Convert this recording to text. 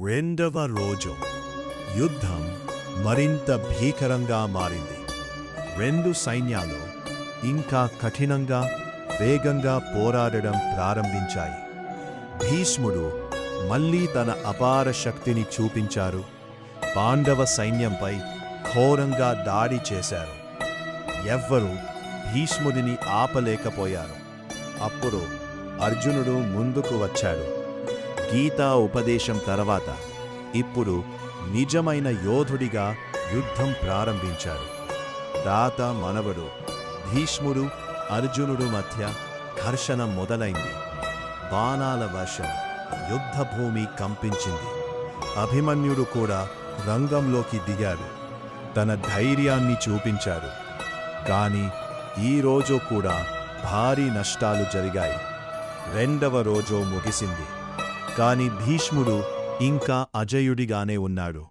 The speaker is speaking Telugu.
రెండవ రోజు యుద్ధం మరింత భీకరంగా మారింది. రెండు సైన్యాలు ఇంకా కఠినంగా వేగంగా పోరాడడం ప్రారంభించాయి. భీష్ముడు మళ్లీ తన అపార శక్తిని చూపించారు. పాండవ సైన్యంపై ఘోరంగా దాడి చేశారు. ఎవ్వరూ భీష్ముడిని ఆపలేకపోయారు. అప్పుడు అర్జునుడు ముందుకు వచ్చాడు. గీతా ఉపదేశం తర్వాత ఇప్పుడు నిజమైన యోధుడిగా యుద్ధం ప్రారంభించాడు. తాత మనవడు భీష్ముడు అర్జునుడు మధ్య ఘర్షణ మొదలైంది. బాణాల వర్షం, యుద్ధభూమి కంపించింది. అభిమన్యుడు కూడా రంగంలోకి దిగాడు. తన ధైర్యాన్ని చూపించాడు. కాని ఈరోజు కూడా భారీ నష్టాలు జరిగాయి. రెండవ రోజు ముగిసింది. కాని భీష్ముడు ఇంకా అజయుడిగానే ఉన్నాడు.